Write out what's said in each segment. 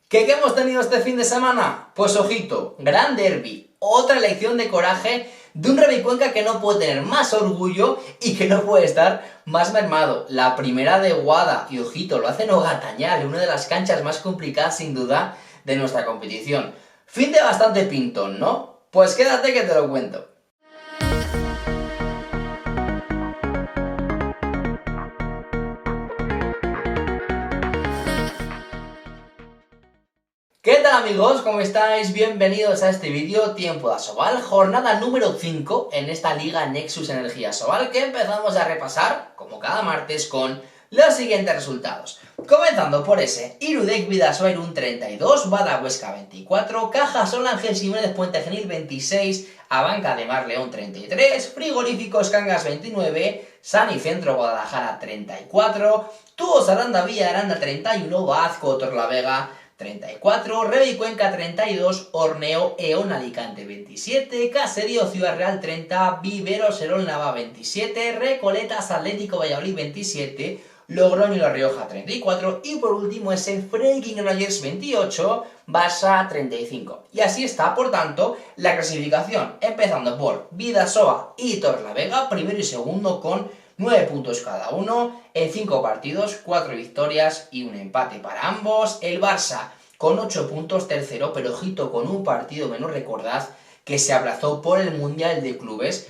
¿Qué hemos tenido este fin de semana? Pues ojito, gran derbi, otra lección de coraje de un Revi Cuenca que no puede tener más orgullo y que no puede estar más mermado. La primera de Guada, y ojito, lo hace en Ogatañal, una de las canchas más complicadas sin duda de nuestra competición. Fin de bastante pintón, ¿no? Pues quédate que te lo cuento. ¿Qué tal amigos? ¿Cómo estáis? Bienvenidos a este vídeo Tiempo de Asobal, jornada número 5 en esta Liga Nexus Energía Asobal que empezamos a repasar, como cada martes, con los siguientes resultados. Comenzando por ese, Irudek Bidasoa Irún 32, Bada Huesca 24, Caja Sol Ángel Jiménez Puente Genil 26, Abanca de Mar León 33, Frigoríficos Cangas 29, Sanifentro Guadalajara 34, Tubos Aranda Villa Aranda 31, Bazco Torlavega 34, Revi Cuenca 32, Horneo Eón Alicante 27, Caserío Ciudad Real 30, Vivero Serol Nava 27, Recoletas Atlético Valladolid 27, Logroño La Rioja 34 y por último ese Freaking Granollers 28, Barça 35. Y así está, por tanto, la clasificación, empezando por Bidasoa y Torrelavega, primero y segundo con 9 puntos cada uno, en 5 partidos, 4 victorias y un empate para ambos. El Barça con 8 puntos tercero, pero ojito con un partido menos, recordad que se abrazó por el Mundial de Clubes,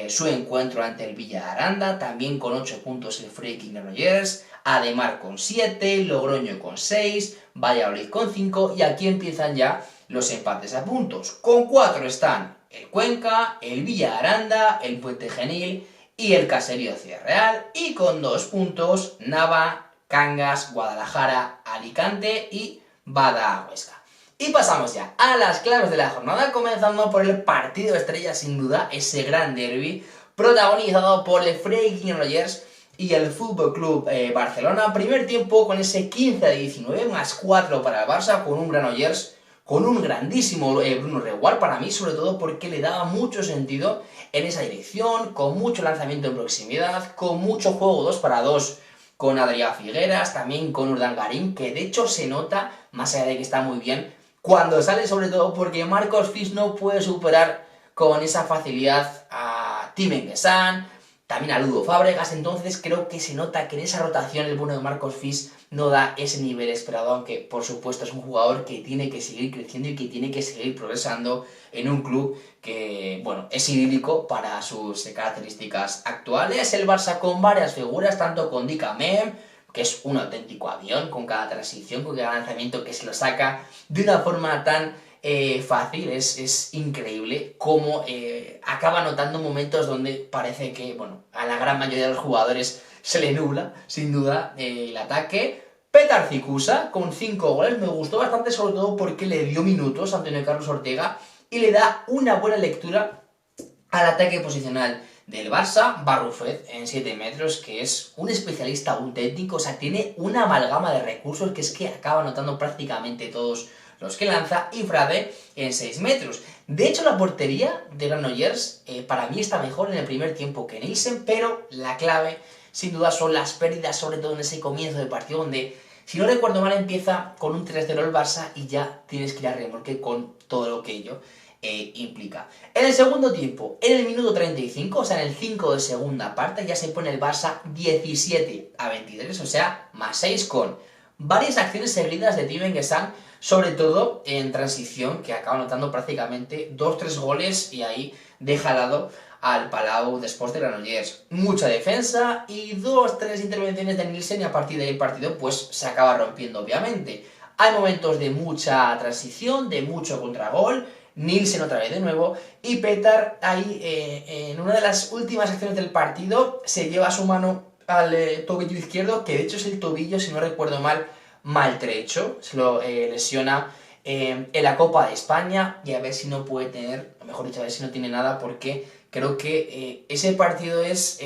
su encuentro ante el Villa Aranda, también con 8 puntos el Freaking Granollers, Ademar con 7, Logroño con 6, Valladolid con 5 y aquí empiezan ya los empates a puntos. Con 4 están el Cuenca, el Villa Aranda, el Puente Genil y el Caserío Ciudad Real, y con 2 puntos Nava, Cangas, Guadalajara, Alicante y Bada Huesca. Y pasamos ya a las claves de la jornada, comenzando por el partido estrella sin duda, ese gran derbi protagonizado por el Freaking Granollers y el Fútbol Club Barcelona. Primer tiempo con ese 15-19 más 4 para el Barça, con un Granollers con un grandísimo Bruno Reguar, para mí sobre todo porque le daba mucho sentido en esa dirección, con mucho lanzamiento en proximidad, con mucho juego 2 para 2 con Adrián Figueras, también con Urdangarín, que de hecho se nota, más allá de que está muy bien, cuando sale, sobre todo porque Marcos Fis no puede superar con esa facilidad a Tim Enguesan, también a Ludo Fábregas. Entonces creo que se nota que en esa rotación el bueno de Marcos Fis no da ese nivel esperado, aunque por supuesto es un jugador que tiene que seguir creciendo y que tiene que seguir progresando en un club que, bueno, es idílico para sus características actuales. El Barça con varias figuras, tanto con Dika Mem, que es un auténtico avión, con cada transición, con cada lanzamiento que se lo saca de una forma tan fácil, es increíble cómo acaba notando momentos donde parece que, bueno, a la gran mayoría de los jugadores se le nubla, sin duda, el ataque. Petar Cicusa, con 5 goles, me gustó bastante, sobre todo porque le dio minutos a Antonio Carlos Ortega y le da una buena lectura al ataque posicional del Barça. Barrufet en 7 metros, que es un especialista auténtico, o sea, tiene una amalgama de recursos que es que acaba anotando prácticamente todos los que lanza, y Frade en 6 metros. De hecho, la portería de Granollers para mí está mejor en el primer tiempo que Nielsen, pero la clave, sin duda, son las pérdidas, sobre todo en ese comienzo de partido, donde, si no recuerdo mal, empieza con un 3-0 el Barça y ya tienes que ir a remolque con todo lo que ello implica. En el segundo tiempo, en el minuto 35, o sea, en el 5 de segunda parte, ya se pone el Barça 17-23, o sea, más 6, con varias acciones seguidas de Tim Enguesan, sobre todo en transición, que acaba anotando prácticamente 2-3 goles y ahí deja al lado al Palau después de Granollers. Mucha defensa y 2-3 intervenciones de Nielsen, y a partir de ahí el partido pues se acaba rompiendo, obviamente. Hay momentos de mucha transición, de mucho contragol, Nielsen otra vez de nuevo, y Petar ahí en una de las últimas acciones del partido se lleva su mano al tobillo izquierdo, que de hecho es el tobillo, si no recuerdo mal, maltrecho, se lo lesiona en la Copa de España, y a ver si no puede tener, o mejor dicho, a ver si no tiene nada, porque creo que ese partido es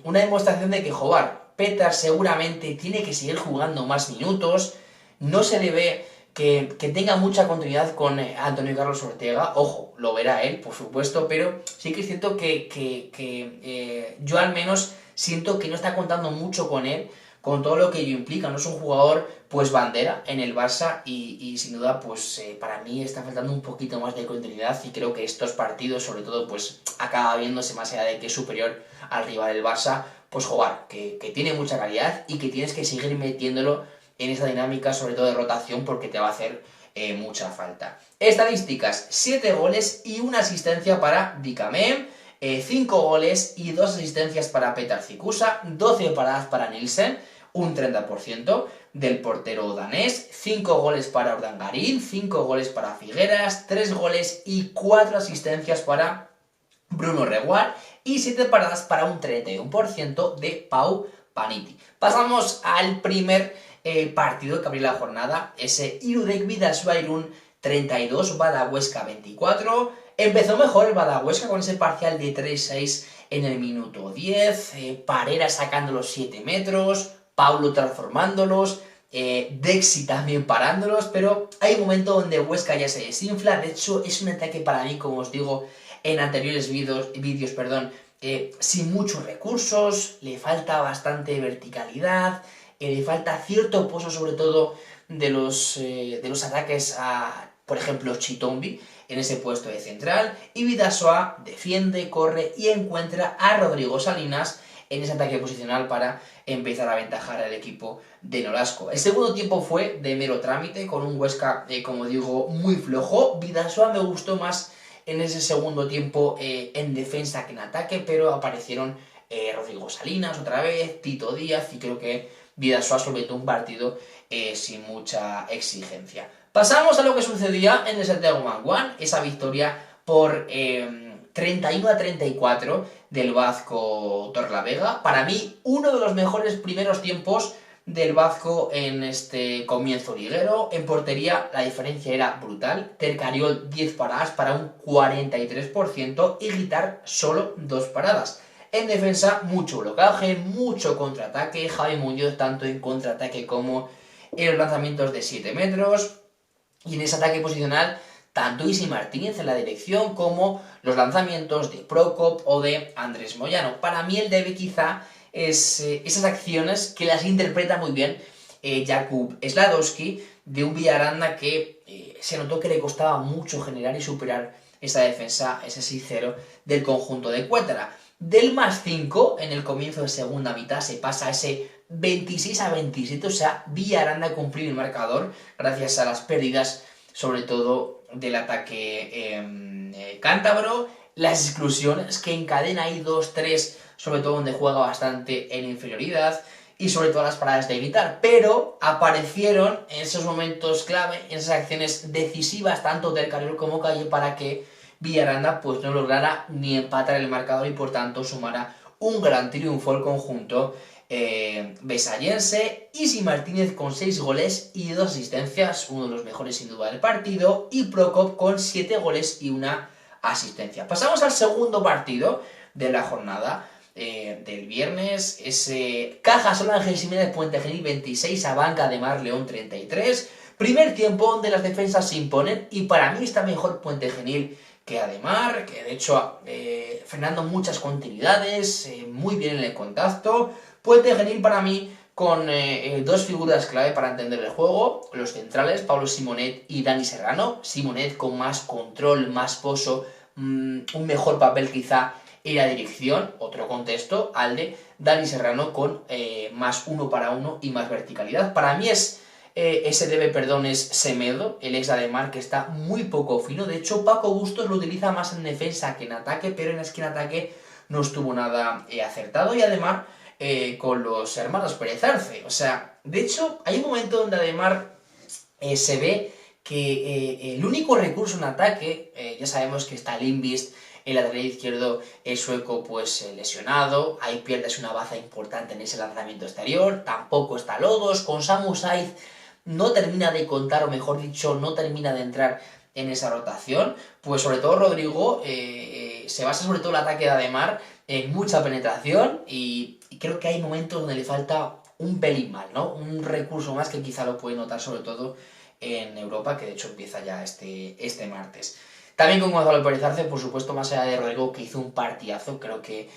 una demostración de que, joder, Petar seguramente tiene que seguir jugando más minutos, no se le ve que tenga mucha continuidad con Antonio Carlos Ortega. Ojo, lo verá él, por supuesto, pero sí que es cierto que yo al menos siento que no está contando mucho con él, con todo lo que ello implica, ¿no? Es un jugador pues bandera en el Barça y sin duda pues para mí está faltando un poquito más de continuidad y creo que estos partidos sobre todo pues acaba viéndose más allá de que es superior al rival del Barça, pues jugar, que tiene mucha calidad y que tienes que seguir metiéndolo en esa dinámica sobre todo de rotación porque te va a hacer mucha falta. Estadísticas, 7 goles y 1 asistencia para Dicamé, 5 goles y 2 asistencias para Petar Cikusa, 12 paradas para Nielsen, un 30% del portero danés, 5 goles para Urdangarín, 5 goles para Figueras, 3 goles y 4 asistencias para Bruno Reguar y 7 paradas para un 31% de Pau Paniti. Pasamos al primer partido que abrió la jornada, ese Irudek Bidasoa Irún 32, Badahuesca 24. Empezó mejor el Badahuesca con ese parcial de 3-6 en el minuto 10, Parera sacando los 7 metros, Paulo transformándolos, Dexi también parándolos, pero hay un momento donde Huesca ya se desinfla. De hecho es un ataque para mí, como os digo en anteriores vídeos, sin muchos recursos, le falta bastante verticalidad, le falta cierto pozo sobre todo de los ataques a, por ejemplo, Chitombi en ese puesto de central, y Bidasoa defiende, corre y encuentra a Rodrigo Salinas en ese ataque posicional para empezar a aventajar al equipo de Nolasco. El segundo tiempo fue de mero trámite, con un Huesca, como digo, muy flojo. Bidasoa me gustó más en ese segundo tiempo en defensa que en ataque, pero aparecieron Rodrigo Salinas otra vez, Tito Díaz, y creo que Bidasoa solventó un partido sin mucha exigencia. Pasamos a lo que sucedía en el Santiago Montjuic, esa victoria por 31-34 del vasco Torlavega. Para mí, uno de los mejores primeros tiempos del vasco en este comienzo liguero. En portería la diferencia era brutal. Tercariol 10 paradas para un 43% y Guitar solo 2 paradas. En defensa mucho blocaje, mucho contraataque. Javi Muñoz tanto en contraataque como en los lanzamientos de 7 metros. Y en ese ataque posicional tanto Isi Martínez en la dirección como los lanzamientos de Prokop o de Andrés Moyano. Para mí el debe quizá es esas acciones que las interpreta muy bien Jakub Sladowski, de un Villaranda que se notó que le costaba mucho generar y superar esa defensa, ese 6-0 del conjunto de Cuétara. Del +5 en el comienzo de segunda mitad se pasa a ese 26-27, o sea, Villaranda cumplió el marcador gracias a las pérdidas, sobre todo del ataque cántabro, las exclusiones que encadena ahí 2-3, sobre todo donde juega bastante en inferioridad, y sobre todo las paradas de Guitar, pero aparecieron en esos momentos clave, en esas acciones decisivas, tanto del Carriol como Calle, para que Villaranda pues no lograra ni empatar el marcador y por tanto sumara un gran triunfo al conjunto besallense. Isi Martínez con 6 goles y 2 asistencias, uno de los mejores sin duda del partido, y Prokop con 7 goles y 1 asistencia. Pasamos al segundo partido de la jornada del viernes, ese Caja Sol Ángel Jiménez Puente Genil 26 a Banca de Mar León 33. Primer tiempo donde las defensas se imponen y para mí está mejor Puente Genil que Ademar, que de hecho frenando muchas continuidades, muy bien en el contacto. Puente Genil para mí con dos figuras clave para entender el juego, los centrales, Pablo Simonet y Dani Serrano. Simonet con más control, más pozo, un mejor papel quizá en la dirección, otro contexto al de Dani Serrano con más 1 para 1 y más verticalidad. Para mí es Semedo, el ex Ademar, que está muy poco fino. De hecho, Paco Bustos lo utiliza más en defensa que en ataque, pero en esquina ataque no estuvo nada acertado. Y Ademar con los hermanos Pérez Arce. O sea, de hecho, hay un momento donde Ademar se ve que el único recurso en ataque, ya sabemos que está Lindqvist, el lateral izquierdo sueco pues lesionado, ahí pierdes una baza importante en ese lanzamiento exterior, tampoco está Lodos, con Samu Saiz no termina de contar, o mejor dicho, no termina de entrar en esa rotación, pues sobre todo Rodrigo se basa sobre todo el ataque de Ademar en mucha penetración y creo que hay momentos donde le falta un pelín más, ¿no? Un recurso más que quizá lo puede notar sobre todo en Europa, que de hecho empieza ya este martes. También con Gonzalo Pérez Arce, por supuesto, más allá de Rodrigo, que hizo un partidazo, creo que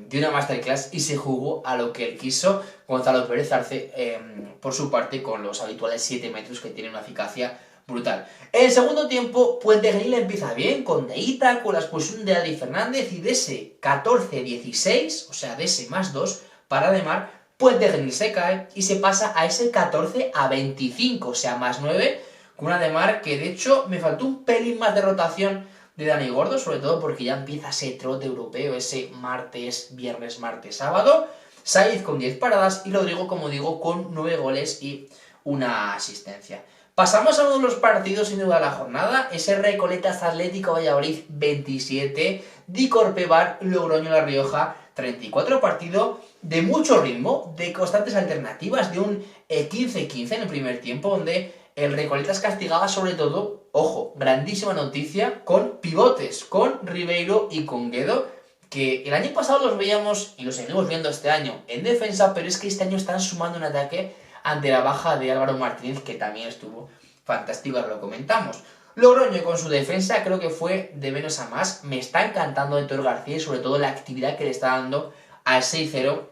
dio una masterclass y se jugó a lo que él quiso. Gonzalo Pérez Arce, por su parte, con los habituales 7 metros que tiene una eficacia brutal. En el segundo tiempo, Puente Genil empieza bien, con Deita, con la expulsión de Adri Fernández, y de ese 14-16, o sea, de ese +2 para Ademar, Puente Genil se cae y se pasa a ese 14-25, o sea, +9, con un Ademar que de hecho me faltó un pelín más de rotación de Dani Gordo, sobre todo porque ya empieza ese trote europeo, ese martes, viernes, martes, sábado. Saiz con 10 paradas y Rodrigo, como digo, con 9 goles y una asistencia. Pasamos a uno de los partidos sin duda de la jornada, ese Recoletas Atlético Valladolid 27, Dicorpebar Logroño La Rioja 34, partido de mucho ritmo, de constantes alternativas, de un 15-15 en el primer tiempo, donde el Recoletas castigaba sobre todo, ojo, grandísima noticia, con pivotes, con Ribeiro y con Guedo, que el año pasado los veíamos y los seguimos viendo este año en defensa, pero es que este año están sumando un ataque ante la baja de Álvaro Martínez, que también estuvo fantástico, ahora lo comentamos. Logroño con su defensa creo que fue de menos a más. Me está encantando Héctor García y sobre todo la actividad que le está dando al 6-0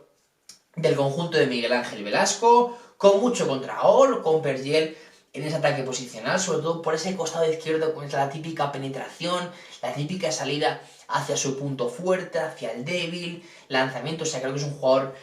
del conjunto de Miguel Ángel Velasco, con mucho contragol, con Pergiel en ese ataque posicional, sobre todo por ese costado izquierdo con la típica penetración, la típica salida hacia su punto fuerte, hacia el débil, lanzamiento, o sea, creo que es un jugador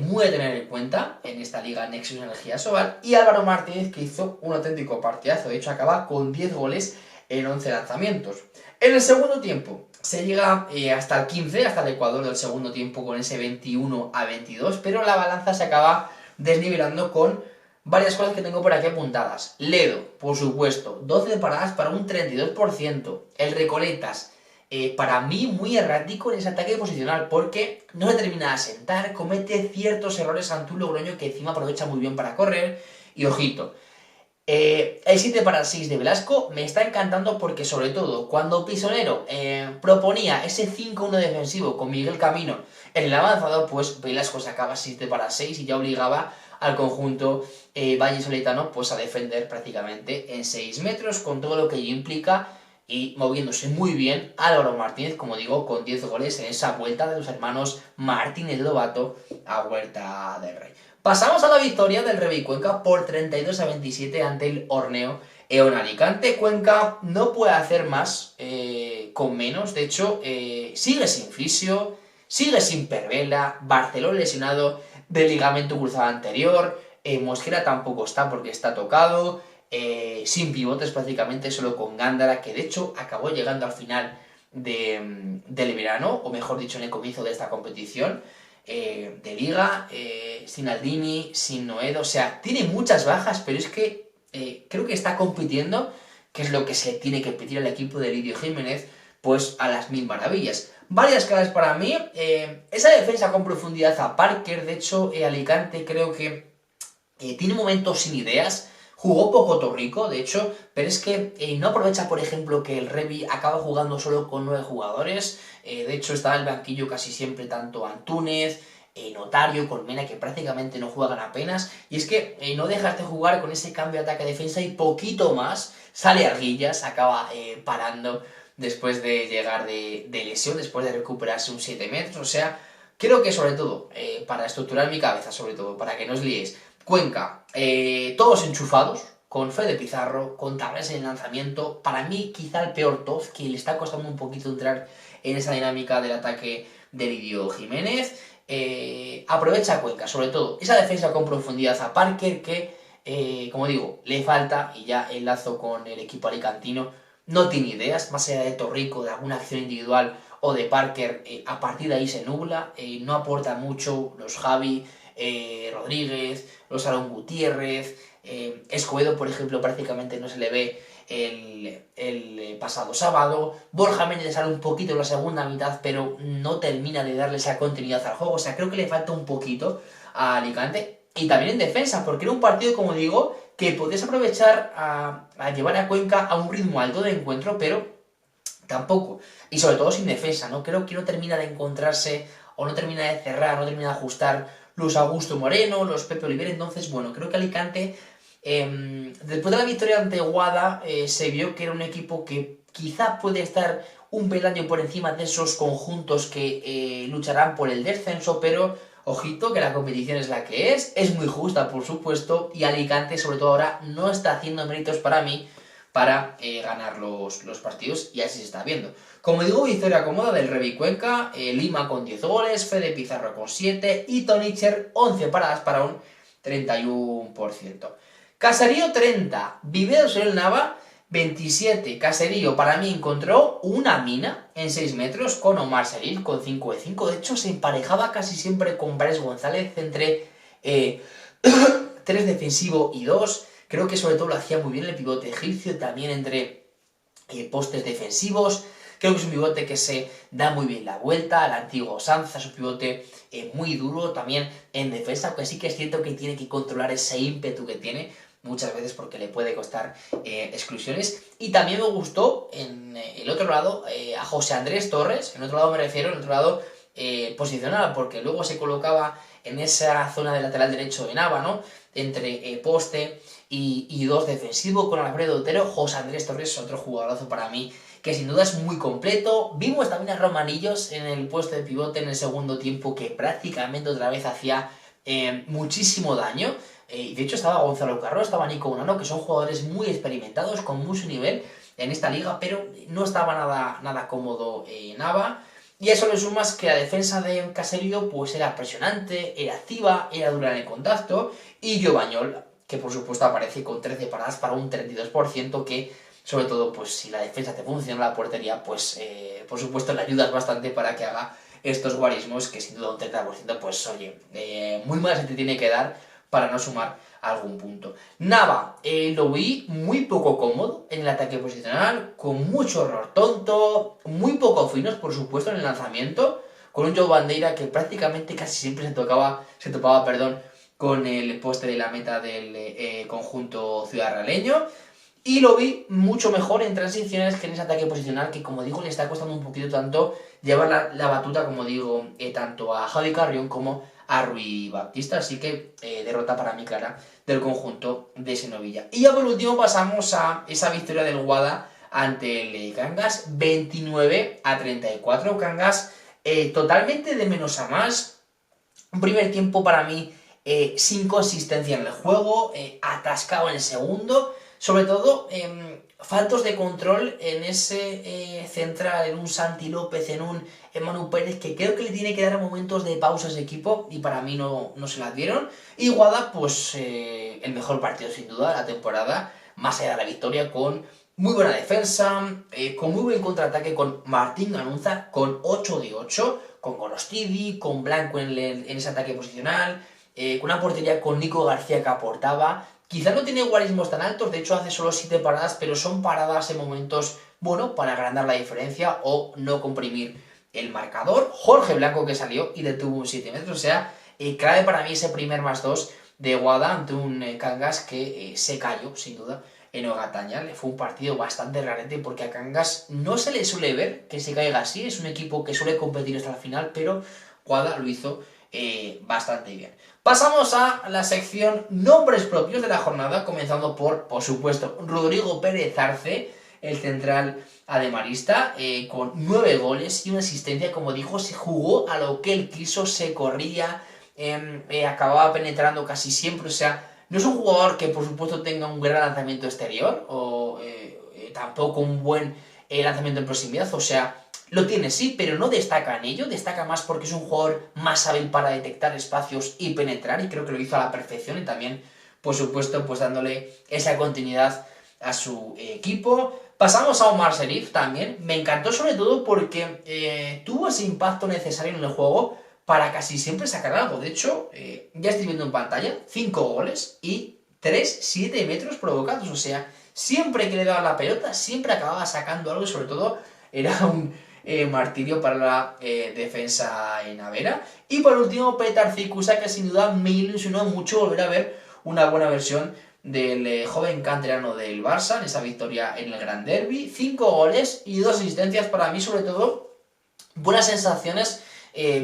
muy a tener en cuenta en esta liga Nexus Energía Sobal, y Álvaro Martínez, que hizo un auténtico partidazo, de hecho acaba con 10 goles en 11 lanzamientos. En el segundo tiempo se llega hasta el 15, hasta el Ecuador del segundo tiempo con ese 21-22, pero la balanza se acaba desnivelando con varias cosas que tengo por aquí apuntadas. Ledo, por supuesto, 12 paradas para un 32%. El Recoletas, para mí muy errático en ese ataque posicional, porque no se termina de asentar, comete ciertos errores ante un Logroño que encima aprovecha muy bien para correr, y ojito, el 7-6 de Velasco me está encantando porque sobre todo cuando Pisonero proponía ese 5-1 defensivo con Miguel Camino en el avanzado, pues Velasco sacaba 7-6 y ya obligaba al conjunto vallisoletano pues a defender prácticamente en 6 metros con todo lo que ello implica, y moviéndose muy bien Álvaro Martínez, como digo, con 10 goles en esa vuelta de los hermanos Martínez Lobato a Huerta del Rey. Pasamos a la victoria del Rey Cuenca por 32-27 ante el Horneo Eon Alicante. Cuenca no puede hacer más con menos, de hecho sigue sin fisio, sigue sin Pervela, Barceló lesionado del ligamento cruzado anterior, Mosquera tampoco está porque está tocado, sin pivotes prácticamente, solo con Gándara, que de hecho acabó llegando al final del verano, o mejor dicho en el comienzo de esta competición de liga, sin Aldini, sin Noedo, o sea, tiene muchas bajas, pero es que creo que está compitiendo, que es lo que se tiene que pedir al equipo de Lidio Jiménez, pues a las mil maravillas. Varias claves para mí, esa defensa con profundidad a Parker, de hecho Alicante creo que tiene momentos sin ideas, jugó poco Torrico, de hecho, pero es que no aprovecha, por ejemplo, que el Revi acaba jugando solo con 9 jugadores, de hecho estaba en el banquillo casi siempre tanto Antúnez, Notario, Colmena, que prácticamente no juegan apenas, y es que no dejas de jugar con ese cambio de ataque-defensa y poquito más, sale Arguillas, acaba parando después de llegar de lesión, después de recuperarse un 7 metros, o sea, creo que sobre todo, para estructurar mi cabeza, sobre todo, para que no os liéis, Cuenca, todos enchufados, con Fede Pizarro, con Tavares en el lanzamiento, para mí quizá el peor Toz, que le está costando un poquito entrar en esa dinámica del ataque de Lidio Jiménez. Aprovecha Cuenca, sobre todo, esa defensa con profundidad a Parker que, como digo, le falta, y ya el lazo con el equipo alicantino, no tiene ideas, más allá de Torrico, de alguna acción individual o de Parker, a partir de ahí se nubla, no aporta mucho los Javi, Rodríguez, los Aaron Gutiérrez, Escobedo, por ejemplo, prácticamente no se le ve el pasado sábado. Borja Méndez sale un poquito en la segunda mitad, pero no termina de darle esa continuidad al juego. O sea, creo que le falta un poquito a Alicante. Y también en defensa, porque era un partido, como digo, que podías aprovechar a llevar a Cuenca a un ritmo alto de encuentro, pero tampoco. Y sobre todo sin defensa, ¿no? Creo que no termina de encontrarse, o no termina de cerrar, no termina de ajustar Luis Augusto Moreno, los Pepe Oliver. Entonces, bueno, creo que Alicante, después de la victoria ante Guada, se vio que era un equipo que quizá puede estar un peldaño por encima de esos conjuntos que lucharán por el descenso, pero ojito que la competición es la que es muy justa por supuesto, y Alicante sobre todo ahora no está haciendo méritos para mí para ganar los partidos, y así se está viendo. Como digo, victoria cómoda del Revi Cuenca, Lima con 10 goles, Fede Pizarro con 7 y Tonicher 11 paradas para un 31%. Caserío 30, Viveros el Nava 27. Caserío para mí encontró una mina en 6 metros con Omar Serif con 5 de 5. De hecho se emparejaba casi siempre con Bryce González entre 3 defensivo y 2. Creo que sobre todo lo hacía muy bien el pivote egipcio, también entre postes defensivos. Creo que es un pivote que se da muy bien la vuelta, el antiguo Sanza es un pivote muy duro también en defensa, aunque sí que es cierto que tiene que controlar ese ímpetu que tiene muchas veces porque le puede costar exclusiones. Y también me gustó en el otro lado a José Andrés Torres, en otro lado me refiero, en otro lado posicional, porque luego se colocaba en esa zona de lateral derecho de Nava, ¿no? Entre poste y 2 defensivo con Alfredo Otero. José Andrés Torres es otro jugadorazo para mí, que sin duda es muy completo. Vimos también a Romanillos en el puesto de pivote en el segundo tiempo, que prácticamente otra vez hacía muchísimo daño. Y de hecho estaba Gonzalo Carro, estaba Nico Unano, que son jugadores muy experimentados, con mucho nivel en esta liga, pero no estaba nada cómodo Nava. Y a eso le sumas que la defensa de Caserío pues era presionante, era activa, era dura en el contacto, y Giovagnol, que por supuesto aparece con 13 paradas para un 32%, que sobre todo pues si la defensa te funciona, la portería, pues por supuesto le ayudas bastante para que haga estos guarismos, que sin duda un 30% pues oye, muy mal se te tiene que dar para no sumar algún punto. Nava, lo vi muy poco cómodo en el ataque posicional, con mucho error tonto, muy poco finos por supuesto en el lanzamiento, con un Joe Bandeira que prácticamente casi siempre se topaba con el poste de la meta del conjunto ciudad-realeño. Y lo vi mucho mejor en transiciones que en ese ataque posicional, que como digo le está costando un poquito tanto llevar la batuta, como digo, tanto a Javi Carrión como a Rui Baptista. Así que derrota para mí clara del conjunto de Senovilla. Y ya por último pasamos a esa victoria del Guada ante el Cangas, 29-34. Cangas totalmente de menos a más. Un primer tiempo para mí sin consistencia en el juego, atascado en el segundo. Sobre todo, faltos de control en ese central, en un Santi López, en un Manu Pérez, que creo que le tiene que dar momentos de pausas de equipo, y para mí no se las dieron. Y Guada, pues el mejor partido sin duda de la temporada, más allá de la victoria, con muy buena defensa, con muy buen contraataque, con Martín Ganunza, con 8 de 8, con Gorostidi, con Blanco en ese ataque posicional, con una portería con Nico García que aportaba. Quizá no tiene guarismos tan altos, de hecho hace solo 7 paradas, pero son paradas en momentos, bueno, para agrandar la diferencia o no comprimir el marcador. Jorge Blanco que salió y detuvo un 7 metros, o sea, clave para mí ese primer +2 de Guada ante un Cangas que se cayó, sin duda, en Ogatañal. Fue un partido bastante rarete porque a Cangas no se le suele ver que se caiga así, es un equipo que suele competir hasta el final, pero Guada lo hizo bastante bien. Pasamos a la sección nombres propios de la jornada, comenzando por supuesto, Rodrigo Pérez Arce, el central ademarista, con 9 goles y una asistencia. Como dijo, se jugó a lo que él quiso, se corría, acababa penetrando casi siempre, o sea, no es un jugador que por supuesto tenga un gran lanzamiento exterior, o tampoco un buen lanzamiento en proximidad, o sea, lo tiene sí, pero no destaca en ello, destaca más porque es un jugador más hábil para detectar espacios y penetrar, y creo que lo hizo a la perfección, y también, por supuesto, pues dándole esa continuidad a su equipo. Pasamos a Omar Serif también, me encantó sobre todo porque tuvo ese impacto necesario en el juego para casi siempre sacar algo. De hecho, ya estoy viendo en pantalla, 5 goles y 7 metros provocados, o sea, siempre que le daba la pelota, siempre acababa sacando algo, y sobre todo era un martirio para la defensa navera. Y por último, Petar Cikusa, que sin duda me ilusionó mucho volver a ver una buena versión del joven canterano del Barça en esa victoria en el Gran Derby. 5 goles y 2 asistencias, para mí sobre todo buenas sensaciones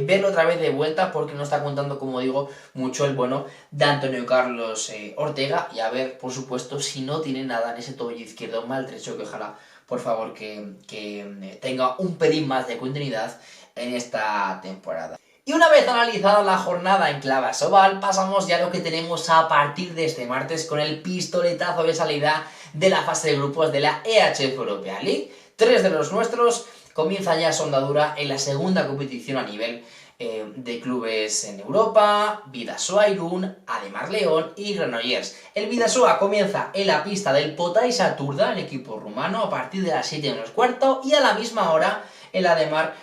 verlo otra vez de vuelta porque no está contando, como digo, mucho el bueno de Antonio Carlos Ortega, y a ver, por supuesto, si no tiene nada en ese tobillo izquierdo maltrecho, que ojalá, por favor, que tenga un pelín más de continuidad en esta temporada. Y una vez analizada la jornada en clave Asobal, pasamos ya a lo que tenemos a partir de este martes con el pistoletazo de salida de la fase de grupos de la EHF European League. 3 de los nuestros comienzan ya su andadura en la segunda competición a nivel de clubes en Europa: Bidasoa Irún, Ademar León y Granollers. El Bidasoa comienza en la pista del Potaisa Turda, el equipo rumano, a partir de las 7:15, y a la misma hora el Ademar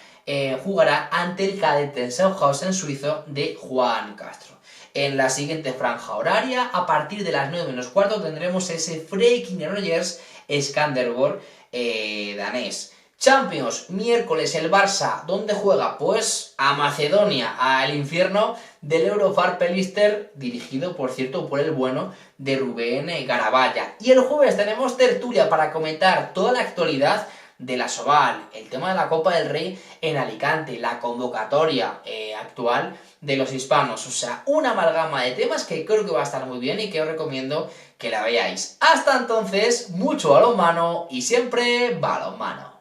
jugará ante el Cadete Schaffhausen suizo de Juan Castro. En la siguiente franja horaria, a partir de las 9:15, tendremos ese Freiking Granollers Skanderborg danés. Champions, miércoles el Barça, ¿dónde juega? Pues a Macedonia, al infierno del Eurofar Pelister, dirigido, por cierto, por el bueno de Rubén Garabaya. Y el jueves tenemos tertulia para comentar toda la actualidad de la Asobal, el tema de la Copa del Rey en Alicante, la convocatoria actual de los hispanos. O sea, una amalgama de temas que creo que va a estar muy bien y que os recomiendo que la veáis. Hasta entonces, mucho balonmano y siempre balonmano.